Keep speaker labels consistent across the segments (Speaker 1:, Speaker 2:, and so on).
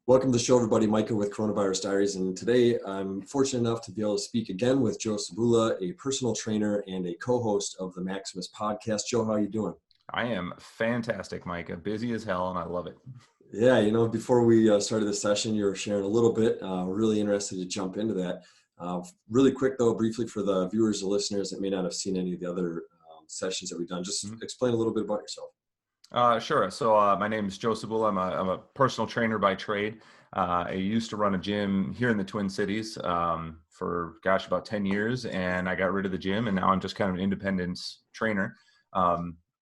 Speaker 1: Welcome to the show, everybody. Micah with Coronavirus Diaries, and today I'm fortunate enough to be able to speak again with Joe Cebula, a personal trainer and a co-host of the Maximus Podcast. Joe, how are you doing?
Speaker 2: I am fantastic, Micah. Busy as hell, and I love it.
Speaker 1: Yeah, before we started this session, you were sharing a little bit. Really interested to jump into that. Really quick, though, briefly for the viewers and listeners that may not have seen any of the other sessions that we've done, just explain a little bit about yourself.
Speaker 2: Sure. So my name is Joe Cebula. I'm a personal trainer by trade. I used to run a gym here in the Twin Cities for, about 10 years, and I got rid of the gym, and now I'm just kind of an independent trainer.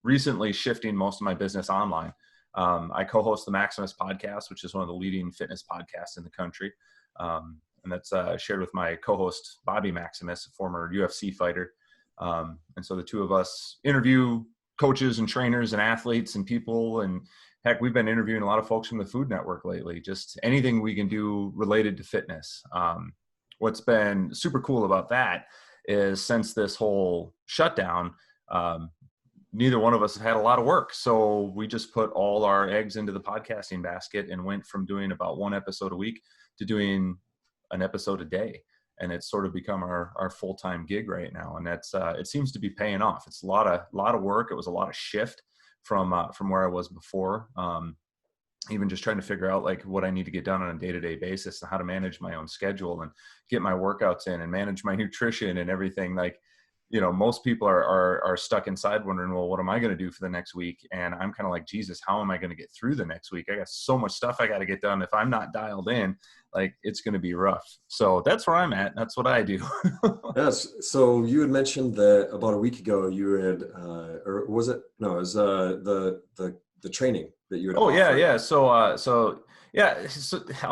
Speaker 2: Recently shifting most of my business online. I co-host the Maximus Podcast, which is one of the leading fitness podcasts in the country. And that's shared with my co-host, Bobby Maximus, a former UFC fighter. And so the two of us interview coaches and trainers and athletes and people. And heck, we've been interviewing a lot of folks from the Food Network lately, just anything we can do related to fitness. What's been super cool about that is since this whole shutdown, neither one of us have had a lot of work. So we just put all our eggs into the podcasting basket and went from doing about one episode a week to doing an episode a day. And it's sort of become our full-time gig right now. And that's, it seems to be paying off. It's a lot of work. It was a lot of shift from where I was before. Even just trying to figure out like what I need to get done on a day-to-day basis and how to manage my own schedule and get my workouts in and manage my nutrition and everything. Like, most people are stuck inside wondering, well, what am I going to do for the next week? And I'm kind of like, Jesus, how am I going to get through the next week? I got so much stuff I got to get done. If I'm not dialed in, like, it's going to be rough. So that's where I'm at. That's what I do.
Speaker 1: Yes. So you had mentioned that about a week ago you had, or was it? No, it was the training that you had.
Speaker 2: Oh, yeah. So I'll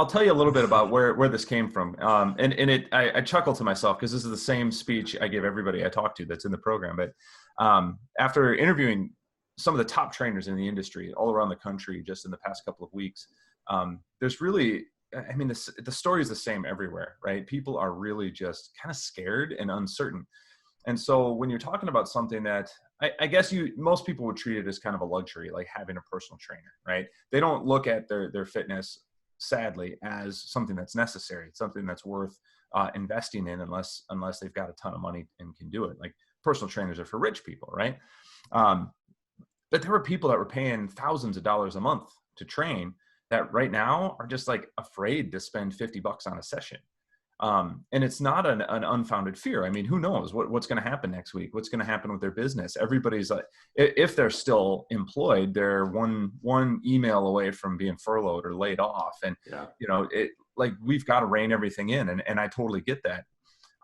Speaker 2: tell you a little bit about where this came from. I chuckle to myself because this is the same speech I give everybody I talk to that's in the program. But after interviewing some of the top trainers in the industry all around the country just in the past couple of weeks, there's really, the story is the same everywhere, right? People are really just kind of scared and uncertain. And so when you're talking about something that I guess most people would treat it as kind of a luxury, like having a personal trainer, right? They don't look at their fitness, sadly, as something that's necessary. It's something that's worth investing in unless they've got a ton of money and can do it. Like personal trainers are for rich people, right? But there were people that were paying thousands of dollars a month to train that right now are just like afraid to spend $50 on a session. And it's not an unfounded fear. I mean, who knows what's going to happen next week? What's going to happen with their business? Everybody's like, if they're still employed, they're one email away from being furloughed or laid off. And, we've got to rein everything in. And I totally get that.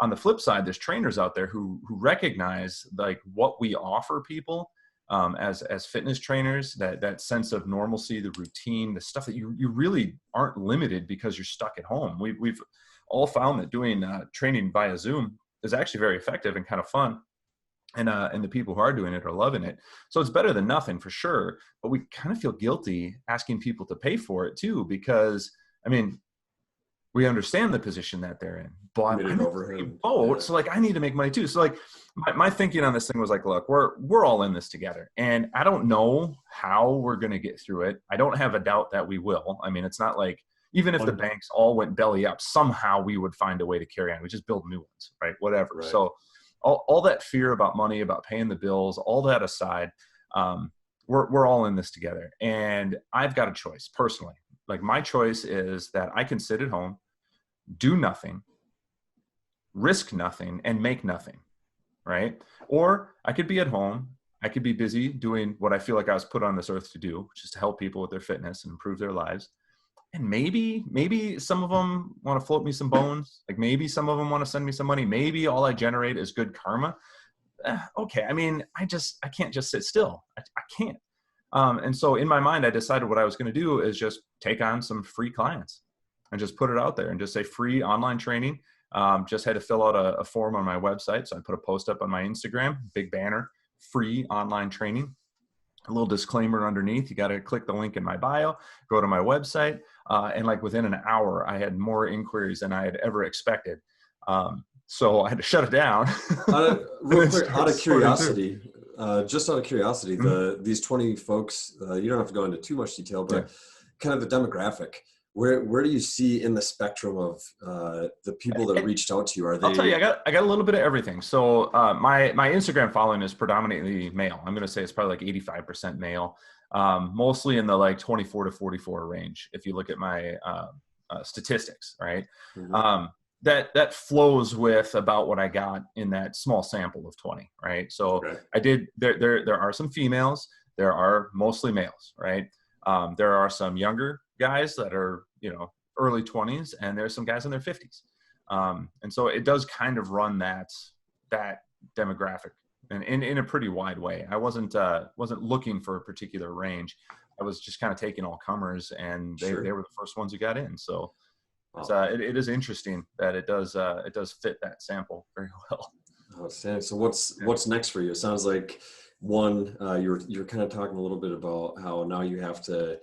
Speaker 2: On the flip side, there's trainers out there who recognize like what we offer people as fitness trainers, that sense of normalcy, the routine, the stuff that you really aren't limited because you're stuck at home. We've all found that doing training via Zoom is actually very effective and kind of fun. And the people who are doing it are loving it. So it's better than nothing for sure. But we kind of feel guilty asking people to pay for it too, because we understand the position that they're in. But I'm in the same boat, so like I need to make money too. So like my thinking on this thing was like, look, we're all in this together. And I don't know how we're gonna get through it. I don't have a doubt that we will. It's not like even if the banks all went belly up, somehow we would find a way to carry on. We just build new ones, right? Whatever. Right. So all that fear about money, about paying the bills, all that aside, we're all in this together. And I've got a choice personally. Like my choice is that I can sit at home, do nothing, risk nothing, and make nothing, right? Or I could be at home. I could be busy doing what I feel like I was put on this earth to do, which is to help people with their fitness and improve their lives. And maybe some of them want to float me some bones. Like maybe some of them want to send me some money. Maybe all I generate is good karma. Okay. I can't just sit still. I can't. And so in my mind, I decided what I was going to do is just take on some free clients and just put it out there and just say free online training. Just had to fill out a form on my website. So I put a post up on my Instagram, big banner, free online training. A little disclaimer underneath, you got to click the link in my bio, go to my website. And like within an hour, I had more inquiries than I had ever expected. So I had to shut it down.
Speaker 1: Real quick, out of curiosity, these 20 folks, you don't have to go into too much detail, but kind of the demographic. where do you see in the spectrum of the people that reached out to you? Are
Speaker 2: I'll tell you,
Speaker 1: they?
Speaker 2: I got a little bit of everything. So my Instagram following is predominantly male. I'm going to say it's probably like 85% male, mostly in the like 24 to 44 range. If you look at my statistics, right?
Speaker 1: Mhm.
Speaker 2: That flows with about what I got in that small sample of 20, right? So
Speaker 1: Okay.
Speaker 2: I did, there are some females, there are mostly males, right? There are some younger guys that are, early 20s, and there's some guys in their 50s. And so it does kind of run that demographic and in a pretty wide way. I wasn't looking for a particular range. I was just kind of taking all comers, and they
Speaker 1: Sure.
Speaker 2: were the first ones who got in. So it's,
Speaker 1: Wow.
Speaker 2: it is interesting that it does fit that sample very well.
Speaker 1: Outstanding. So
Speaker 2: Yeah.
Speaker 1: what's next for you? It sounds like one, you're kind of talking a little bit about how now you have to.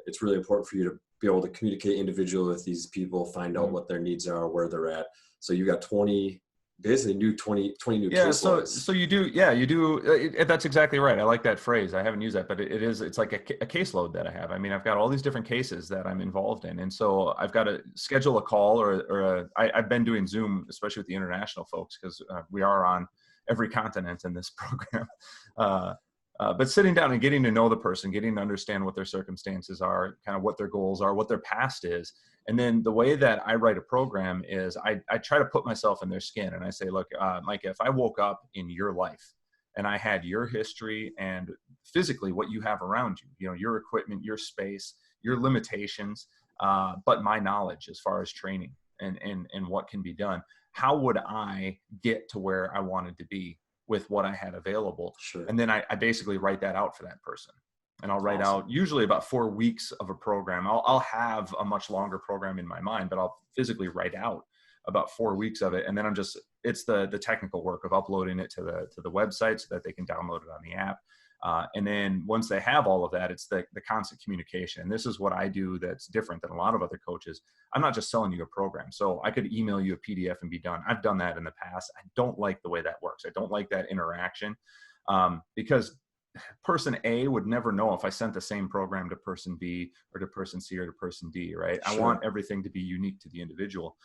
Speaker 1: It's really important for you to be able to communicate individually with these people, find out
Speaker 2: Mhm.
Speaker 1: what their needs are, where they're at. So you got 20, basically 20 new
Speaker 2: Yeah,
Speaker 1: case
Speaker 2: so
Speaker 1: loads.
Speaker 2: so you do, yeah, you do. That's exactly right. I like that phrase. I haven't used that, but it's like a caseload that I have. I mean, I've got all these different cases that I'm involved in, and so I've got to schedule a call I've been doing Zoom, especially with the international folks, because we are on every continent in this program. Uh, but sitting down and getting to know the person, getting to understand what their circumstances are, kind of what their goals are, what their past is. And then the way that I write a program is I try to put myself in their skin, and I say, look, Mike, if I woke up in your life and I had your history and physically what you have around you, your equipment, your space, your limitations, but my knowledge as far as training and what can be done, how would I get to where I wanted to be with what I had available?
Speaker 1: Sure.
Speaker 2: And then I basically write that out for that person. And I'll write
Speaker 1: Awesome.
Speaker 2: out usually about 4 weeks of a program. I'll have a much longer program in my mind, but I'll physically write out about 4 weeks of it. And then it's the technical work of uploading it to the website so that they can download it on the app. And then once they have all of that, it's the constant communication. And this is what I do that's different than a lot of other coaches. I'm not just selling you a program. So I could email you a PDF and be done. I've done that in the past. I don't like the way that works. I don't like that interaction, because person A would never know if I sent the same program to person B or to person C or to person D, right? I want
Speaker 1: Sure.
Speaker 2: everything to be unique to the individual.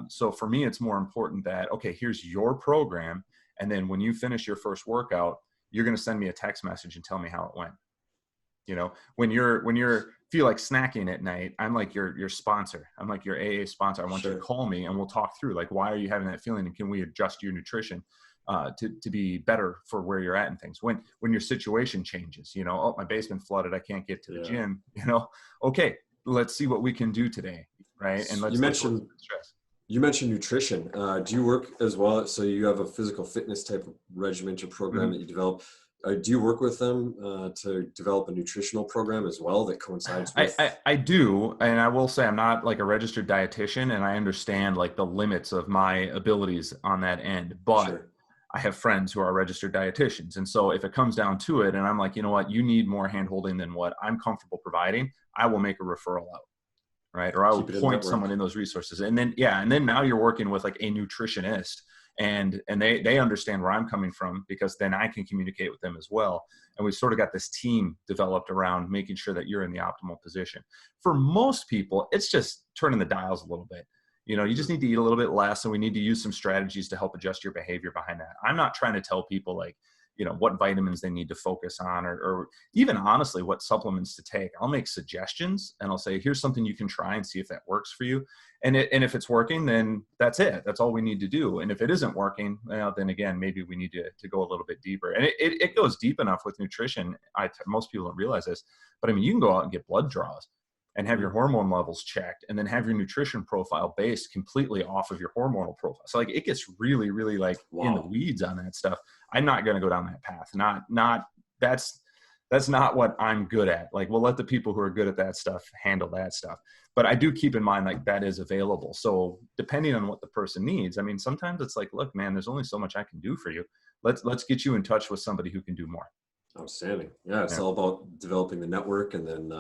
Speaker 2: So for me, it's more important that, okay, here's your program. And then when you finish your first workout, you're going to send me a text message and tell me how it went. When you're feel like snacking at night, I'm like your sponsor. I'm like your AA sponsor. I want you to
Speaker 1: Sure.
Speaker 2: call me and we'll talk through, like, why are you having that feeling, and can we adjust your nutrition to be better for where you're at and things. When your situation changes, oh, my basement flooded, I can't get to the
Speaker 1: Yeah.
Speaker 2: gym. Okay, let's see what we can do today, right? And
Speaker 1: You
Speaker 2: let's work
Speaker 1: mentioned
Speaker 2: through the stress.
Speaker 1: you mentioned nutrition. Do you work as well? So you have a physical fitness type of regiment or program
Speaker 2: Mhm.
Speaker 1: that you develop. Do you work with them to develop a nutritional program as well that coincides with?
Speaker 2: I do, and I will say I'm not like a registered dietitian, and I understand like the limits of my abilities on that end, but
Speaker 1: Sure.
Speaker 2: I have friends who are registered dietitians. And so if it comes down to it, and I'm like, you know what, you need more handholding than what I'm comfortable providing, I will make a referral out, right? Or I will
Speaker 1: Keep it in
Speaker 2: point
Speaker 1: network.
Speaker 2: someone in those resources. And then, yeah, and then now you're working with like a nutritionist, and they understand where I'm coming from, because then I can communicate with them as well. And we've sort of got this team developed around making sure that you're in the optimal position. For most people, it's just turning the dials a little bit. You just
Speaker 1: Mhm.
Speaker 2: need to eat a little bit less, and we need to use some strategies to help adjust your behavior behind that. I'm not trying to tell people like, what vitamins they need to focus on, or even honestly what supplements to take. I'll make suggestions, and I'll say, here's something you can try and see if that works for you. And if it's working, then that's it. That's all we need to do. And if it isn't working, well, then again, maybe we need to go a little bit deeper. And it goes deep enough with nutrition. Most people don't realize this, but I mean, you can go out and get blood draws and have your
Speaker 1: Mhm.
Speaker 2: hormone levels checked, and then have your nutrition profile based completely off of your hormonal profile. So like it gets really, really like in the
Speaker 1: Wow.
Speaker 2: weeds on that stuff. I'm not going to go down that path. Not that's not what I'm good at. Like, we'll let the people who are good at that stuff handle that stuff. But I do keep in mind like that is available. So depending on what the person needs, I mean, sometimes it's like, look, man, there's only so much I can do for you. Let's get you in touch with somebody who can do more.
Speaker 1: Outstanding. Yeah, it's
Speaker 2: Yeah.
Speaker 1: all about developing the network and then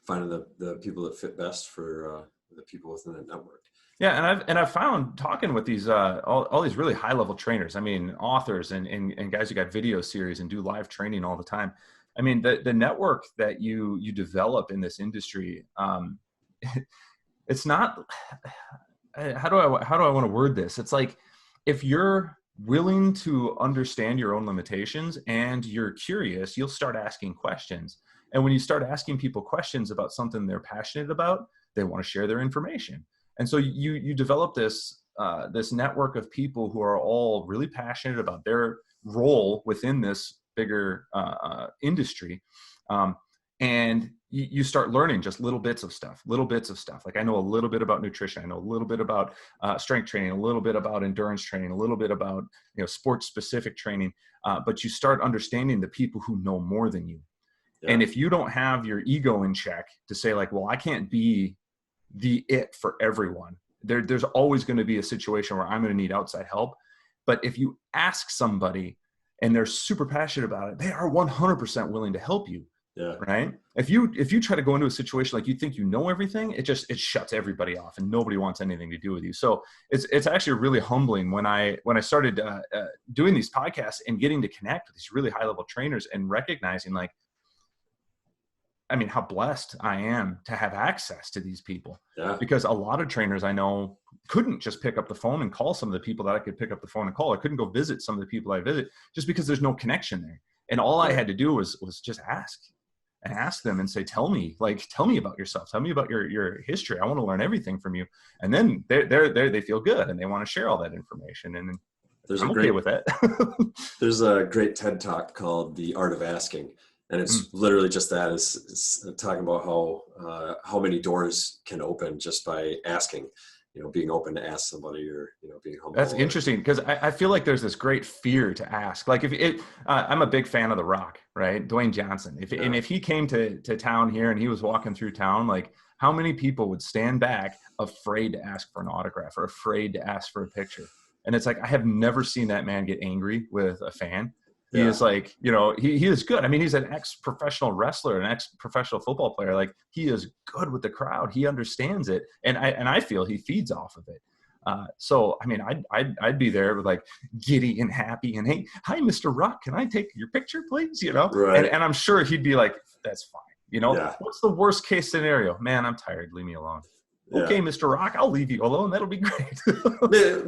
Speaker 1: finding the people that fit best for the people within that network.
Speaker 2: Yeah, and I've found talking with these all these really high level trainers. I mean, authors and guys who got video series and do live training all the time. I mean, the network that you develop in this industry, it's not, how do I want to word this? It's like, if you're willing to understand your own limitations and you're curious, you'll start asking questions. And when you start asking people questions about something they're passionate about, they want to share their information. And so you develop this network of people who are all really passionate about their role within this bigger industry. And you start learning just little bits of stuff. Like, I know a little bit about nutrition. I know a little bit about strength training, a little bit about endurance training, a little bit about, sports specific training. But you start understanding the people who know more than you. Yeah. And if you don't have your ego in check to say, like, well, I can't be the it for everyone. There's always going to be a situation where I'm going to need outside help. But if you ask somebody and they're super passionate about it, they are 100% willing to help you. Yeah. Right. If you try to go into a situation like you think you know everything, it shuts everybody off and nobody wants anything to do with you. So it's actually really humbling when I started doing these podcasts and getting to connect with these really high level trainers and recognizing, like, I mean, how blessed I am to have access to these people. Yeah. Because a lot of trainers I know couldn't just pick up the phone and call some of the people that I could pick up the phone and call. I couldn't go visit some of the people I visit just because there's no connection there. And all I had to do was just ask them and say, tell me about yourself. Tell me about your history. I want to learn everything from you. And then they feel good and they want to share all that information. And I'm okay with that.
Speaker 1: There's a great TED Talk called The Art of Asking. And it's literally just that, is talking about how many doors can open just by asking, being open to ask somebody, or, being humble.
Speaker 2: That's interesting, because I feel like there's this great fear to ask. Like, I'm a big fan of The Rock, right? Dwayne Johnson. And if he came to town here and he was walking through town, like, how many people would stand back afraid to ask for an autograph or afraid to ask for a picture? And it's like, I have never seen that man get angry with a fan. He is like, he is good. I mean, he's an ex-professional wrestler, an ex-professional football player. Like, he is good with the crowd. He understands it. And I feel he feeds off of it. So, I mean, I'd be there with, like, giddy and happy and, hey, hi, Mr. Rock, can I take your picture, please? Right. And I'm sure he'd be like, that's fine. What's the worst case scenario? Man, I'm tired. Leave me alone. Yeah. Okay, Mr. Rock, I'll leave you alone. That'll be great.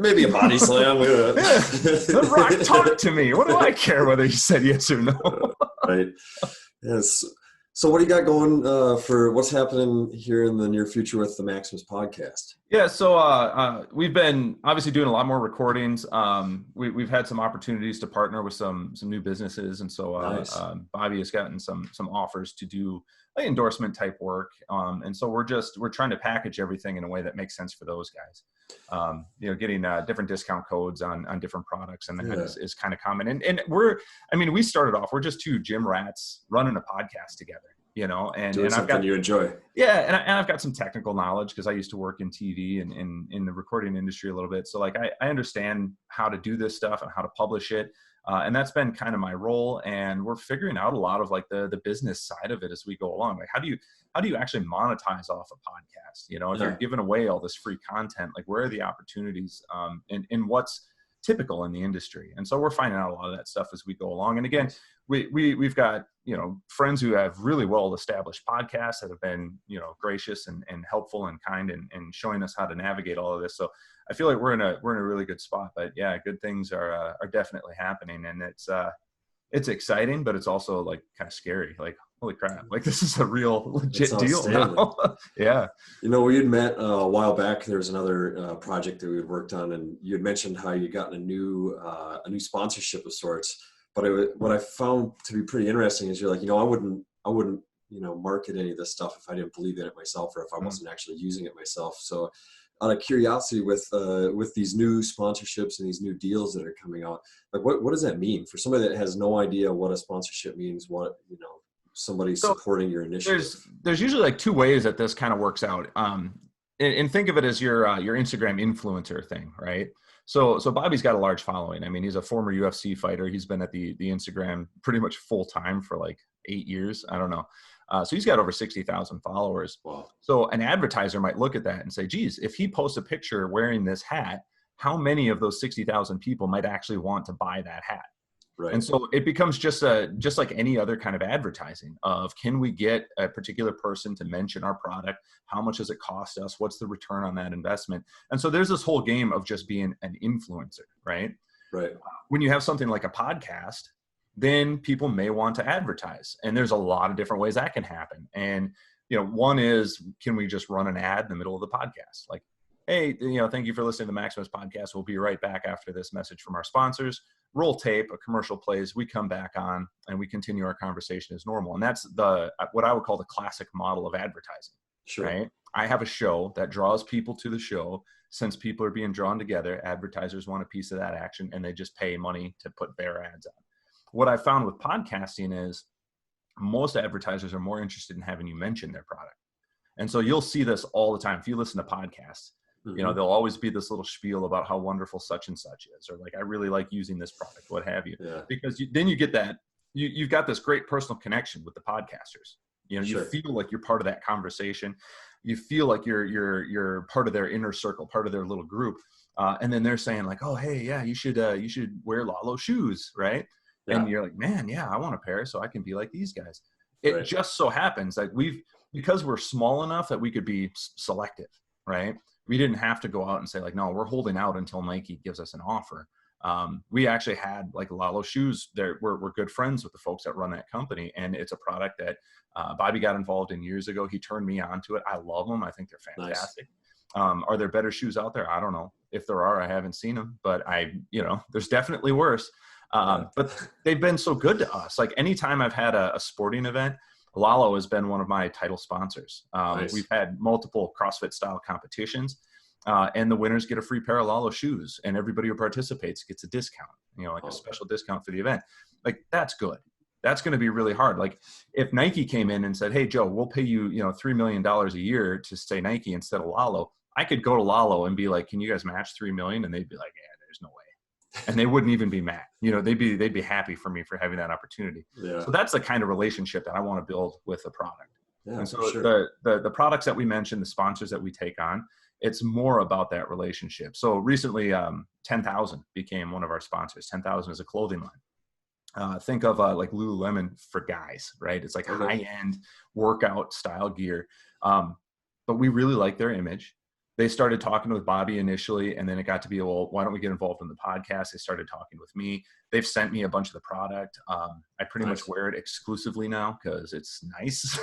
Speaker 1: Maybe a body slam.
Speaker 2: The Rock, talk to me. What do I care whether you said yes or no?
Speaker 1: Right. Yes. So what do you got going for what's happening here in the near future with the Maximus Podcast?
Speaker 2: Yeah, so we've been obviously doing a lot more recordings. We've had some opportunities to partner with some new businesses, and so nice. Bobby has gotten some offers to do endorsement type work, and so we're trying to package everything in a way that makes sense for those guys. Getting different discount codes on different products, and that is kind of common. And we started off, we're just two gym rats running a podcast together. And
Speaker 1: I've got you enjoy.
Speaker 2: Yeah, and I've got some technical knowledge because I used to work in TV and in the recording industry a little bit. So, like, I understand how to do this stuff and how to publish it. And that's been kind of my role. And we're figuring out a lot of, like, the business side of it as we go along. Like, how do you actually monetize off a podcast? If you're giving away all this free content, like, where are the opportunities in what's typical in the industry? And so we're finding out a lot of that stuff as we go along. And again, we've got, friends who have really well established podcasts that have been, gracious and helpful and kind and showing us how to navigate all of this. So I feel like we're in a really good spot. But yeah, good things are definitely happening, and it's exciting, but it's also, like, kind of scary. Like, holy crap! Like, this is a real legit deal now. Yeah.
Speaker 1: We had met a while back. There was another project that we had worked on, and you had mentioned how you gotten a new sponsorship of sorts. But what I found to be pretty interesting is you're like, I wouldn't market any of this stuff if I didn't believe in it myself, or if I wasn't actually using it myself. So, out of curiosity, with these new sponsorships and these new deals that are coming out, like, what does that mean for somebody that has no idea what a sponsorship means? What somebody supporting your initiative?
Speaker 2: There's usually, like, two ways that this kind of works out. And think of it as your Instagram influencer thing, right? So Bobby's got a large following. I mean, he's a former UFC fighter. He's been at the Instagram pretty much full time for, like, 8 years. I don't know. So he's got over 60,000 followers.
Speaker 1: Wow.
Speaker 2: So an advertiser might look at that and say, geez, if he posts a picture wearing this hat, how many of those 60,000 people might actually want to buy that hat?
Speaker 1: Right.
Speaker 2: And so it becomes just like any other kind of advertising of, can we get a particular person to mention our product? How much does it cost us? What's the return on that investment? And so there's this whole game of just being an influencer, right?
Speaker 1: Right.
Speaker 2: When you have something like a podcast, then people may want to advertise. And there's a lot of different ways that can happen. And, one is, can we just run an ad in the middle of the podcast? Like, hey, thank you for listening to the Maximus Podcast. We'll be right back after this message from our sponsors. Roll tape, a commercial plays, we come back on and we continue our conversation as normal. And that's what I would call the classic model of advertising.
Speaker 1: Sure.
Speaker 2: Right? I have a show that draws people to the show. Since people are being drawn together, advertisers want a piece of that action, and they just pay money to put their ads on. What I found with podcasting is most advertisers are more interested in having you mention their product. And so you'll see this all the time. If you listen to podcasts, there'll always be this little spiel about how wonderful such and such is, or like, I really like using this product, what have you.
Speaker 1: Yeah.
Speaker 2: Because then you get that, you've got this great personal connection with the podcasters. You
Speaker 1: Sure.
Speaker 2: feel like you're part of that conversation. You feel like you're part of their inner circle, part of their little group. And then they're saying like, oh, hey, yeah, you should wear Lalo shoes, right? Yeah. And you're like, man, yeah, I want a pair so I can be like these guys. It just so happens that because we're small enough that we could be selective, right? We didn't have to go out and say like, no, we're holding out until Nike gives us an offer. We actually had like Lalo shoes there. We're good friends with the folks that run that company. And it's a product that Bobby got involved in years ago. He turned me on to it. I love them. I think they're fantastic. Nice. Are there better shoes out there? I don't know. If there are, I haven't seen them, but there's definitely worse. But they've been so good to us. Like anytime I've had a sporting event, Lalo has been one of my title sponsors. Nice. We've had multiple CrossFit style competitions, and the winners get a free pair of Lalo shoes, and everybody who participates gets a discount, a special discount for the event. Like that's good. That's going to be really hard. Like if Nike came in and said, hey, Joe, we'll pay you, $3 million a year to say Nike instead of Lalo. I could go to Lalo and be like, can you guys match 3 million? And they'd be like, yeah, there's no way. And they wouldn't even be mad. They'd be happy for me for having that opportunity. Yeah. So that's the kind of relationship that I want to build with a product. Yeah, and so sure. the products that we mentioned, the sponsors that we take on, it's more about that relationship. So recently, 10,000 became one of our sponsors. 10,000 is a clothing line. Think of like Lululemon for guys, right? It's like high-end workout style gear. But we really like their image. They started talking with Bobby initially, and then it got to be, well, why don't we get involved in the podcast? They started talking with me. They've sent me a bunch of the product. I pretty much wear it exclusively now because it's nice,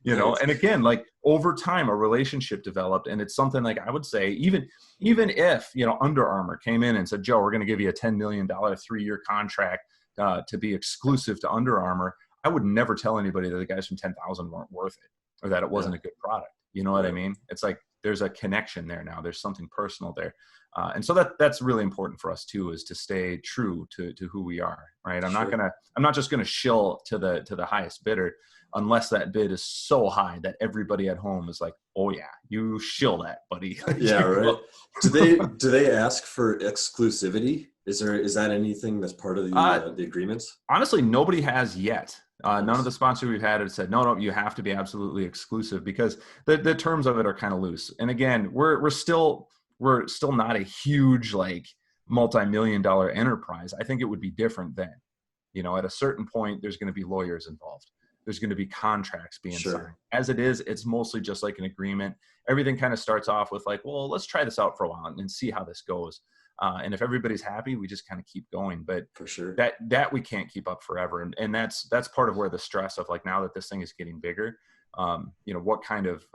Speaker 2: know? And again, like over time, a relationship developed, and it's something like I would say, even if, Under Armour came in and said, Joe, we're going to give you a $10 million 3-year contract to be exclusive to Under Armour, I would never tell anybody that the guys from 10,000 weren't worth it or that it wasn't a good product. You know what I mean? It's like, there's a connection there now. There's something personal there. And so that's really important for us too, is to stay true to who we are, right? I'm not just going to shill to the highest bidder unless that bid is so high that everybody at home is like, oh yeah, you shill that, buddy.
Speaker 1: Yeah. Right. Do they ask for exclusivity? Is that anything that's part of the agreements?
Speaker 2: Honestly, nobody has yet. None of the sponsors we've had have said, no, you have to be absolutely exclusive, because the terms of it are kind of loose. And again, we're still not a huge, like multi-million-dollar enterprise. I think it would be different then. At a certain point, there's going to be lawyers involved. There's going to be contracts being signed. As it is, it's mostly just like an agreement. Everything kind of starts off with like, well, let's try this out for a while and see how this goes. And if everybody's happy, we just kind of keep going. But
Speaker 1: for sure,
Speaker 2: that we can't keep up forever. And that's part of where the stress of like, now that this thing is getting bigger, what kind of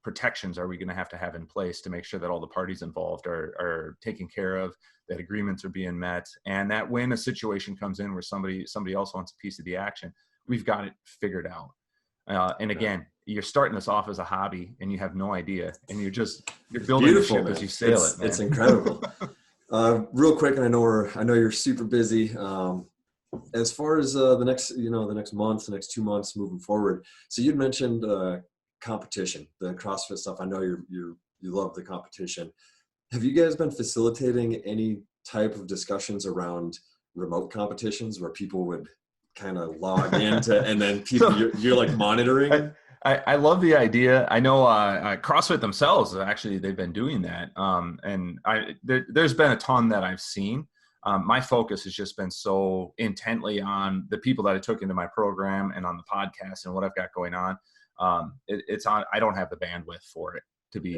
Speaker 2: protections are we going to have in place to make sure that all the parties involved are taken care of, that agreements are being met, and that when a situation comes in where somebody else wants a piece of the action, we've got it figured out. And again, you're starting this off as a hobby and you have no idea, and you're building the ship as you sail it. Man.
Speaker 1: It's incredible. Real quick, and I know you're super busy. As far as the next month, the next 2 months moving forward. So you'd mentioned competition, the CrossFit stuff. I know you love the competition. Have you guys been facilitating any type of discussions around remote competitions where people would kind of log into, and then people you're like monitoring?
Speaker 2: I love the idea. I know CrossFit themselves, actually, they've been doing that. And there's been a ton that I've seen. my focus has just been so intently on the people that I took into my program and on the podcast and what I've got going on. It's on, I don't have the bandwidth for it, to be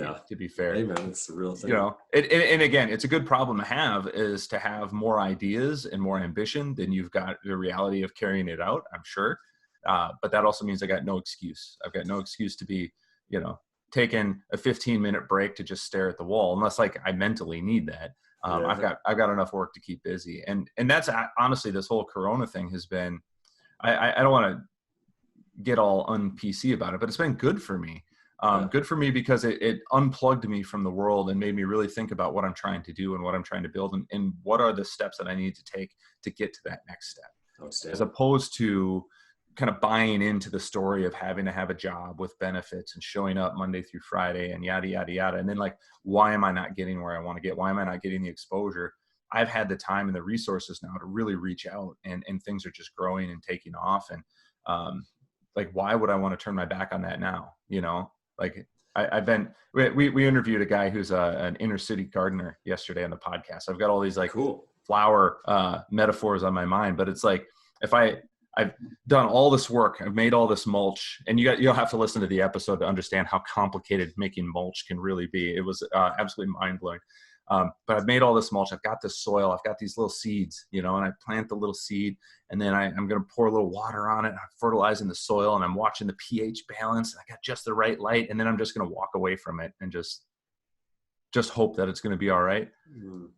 Speaker 2: fair.
Speaker 1: Hey man, it's the real thing.
Speaker 2: You know, and again, it's a good problem to have, is to have more ideas and more ambition than you've got the reality of carrying it out, I'm sure. But that also means I got no excuse. I've got no excuse to be, you know, taking a 15-minute break to just stare at the wall, unless like I mentally need that. I've got enough work to keep busy. And that's honestly, this whole Corona thing has been, I don't want to get all un-PC about it, but it's been good for me. Good for me because it unplugged me from the world and made me really think about what I'm trying to do and what I'm trying to build and what are the steps that I need to take to get to that next step, as opposed to kind of buying into the story of having to have a job with benefits and showing up Monday through Friday and yada, yada, yada. And then like, why am I not getting where I want to get? Why am I not getting the exposure? I've had the time and the resources now to really reach out, and things are just growing and taking off. And like, why would I want to turn my back on that now? You know, like we interviewed a guy who's an inner city gardener yesterday on the podcast. I've got all these like
Speaker 1: cool
Speaker 2: flower metaphors on my mind, but it's like, if I've done all this work, I've made all this mulch, and you'll have to listen to the episode to understand how complicated making mulch can really be. It was absolutely mind-blowing. But I've made all this mulch. I've got this soil. I've got these little seeds, you know, and I plant the little seed, and then I'm going to pour a little water on it. I'm fertilizing the soil, and I'm watching the pH balance. I got just the right light, and then I'm just going to walk away from it and just hope that it's going to be all right.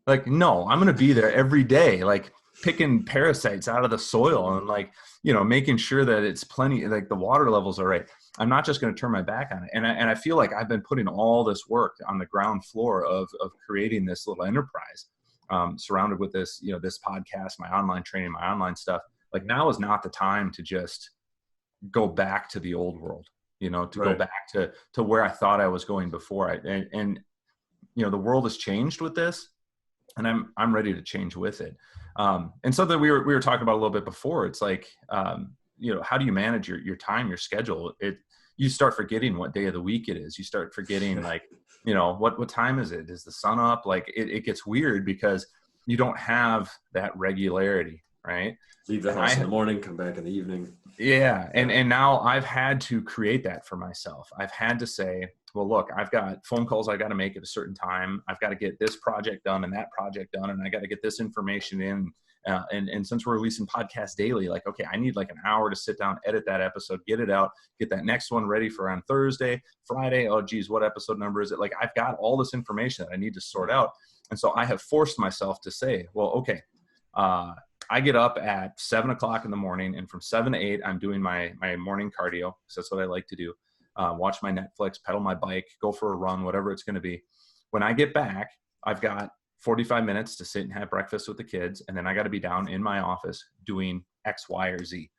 Speaker 2: Like, no, I'm going to be there every day, like picking parasites out of the soil and like, you know, making sure that it's plenty, like the water levels are right. I'm not just going to turn my back on it. And I feel like I've been putting all this work on the ground floor of creating this little enterprise, surrounded with this, you know, this podcast, my online training, my online stuff. Like, now is not the time to just go back to the old world, you know, to go back to where I thought I was going before. And you know, the world has changed with this, and I'm ready to change with it. And something we were talking about a little bit before, it's like, you know, how do you manage your time, your schedule? You start forgetting what day of the week it is. You start forgetting, like, you know, what time is it? Is the sun up? Like, it gets weird because you don't have that regularity, right?
Speaker 1: Leave the house in the morning, come back in the evening.
Speaker 2: Yeah. And now I've had to create that for myself. I've had to say, well, look, I've got phone calls I got to make at a certain time. I've got to get this project done and that project done, and I got to get this information in. And since we're releasing podcasts daily, like, okay, I need like an hour to sit down, edit that episode, get it out, get that next one ready for on Thursday, Friday. Oh, geez, what episode number is it? Like, I've got all this information that I need to sort out. And so I have forced myself to say, well, okay, I get up at 7 o'clock in the morning, and from 7 to 8, I'm doing my morning cardio, because that's what I like to do. Watch my Netflix, pedal my bike, go for a run, whatever it's going to be. When I get back, I've got 45 minutes to sit and have breakfast with the kids. And then I got to be down in my office doing X, Y, or Z.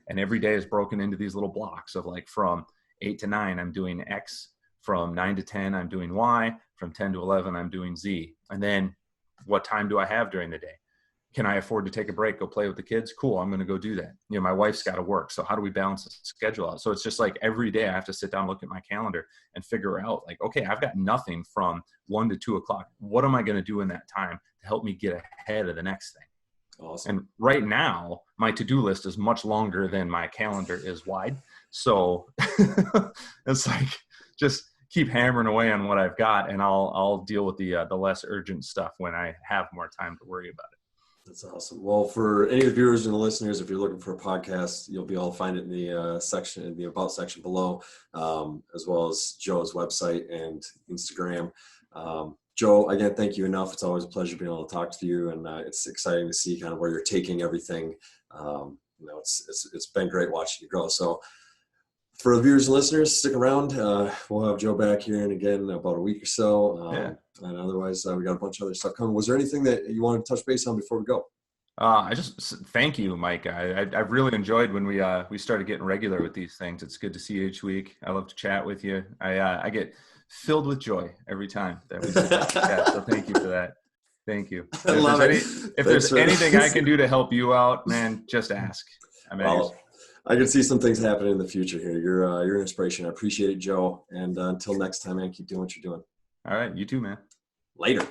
Speaker 2: And every day is broken into these little blocks of, like, from 8 to 9, I'm doing X. From 9 to 10, I'm doing Y. From 10 to 11, I'm doing Z. And then what time do I have during the day? Can I afford to take a break, go play with the kids? Cool, I'm going to go do that. You know, my wife's got to work. So how do we balance the schedule out? So it's just like every day I have to sit down, look at my calendar, and figure out, like, okay, I've got nothing from 1 to 2 o'clock. What am I going to do in that time to help me get ahead of the next thing?
Speaker 1: Awesome.
Speaker 2: And right now, my to-do list is much longer than my calendar is wide. So it's like, just keep hammering away on what I've got, and I'll deal with the less urgent stuff when I have more time to worry about it.
Speaker 1: That's awesome. Well, for any of the viewers and the listeners, if you're looking for a podcast, you'll be able to find it in the section, in the About section below, as well as Joe's website and Instagram. Joe, again, thank you enough. It's always a pleasure being able to talk to you, and it's exciting to see kind of where you're taking everything. You know, it's been great watching you grow. So for the viewers and listeners, stick around. We'll have Joe back here in again about a week or so. And otherwise, we got a bunch of other stuff coming. Was there anything that you wanted to touch base on before we go?
Speaker 2: I just thank you, Mike. I've really enjoyed when we started getting regular with these things. It's good to see you each week. I love to chat with you. I get filled with joy every time that we chat. So thank you for that. Thank you. If there's anything I can do to help you out, man, just ask.
Speaker 1: I can see some things happening in the future here. You're an inspiration. I appreciate it, Joe. And until next time, man, keep doing what you're doing.
Speaker 2: All right. You too, man.
Speaker 1: Later.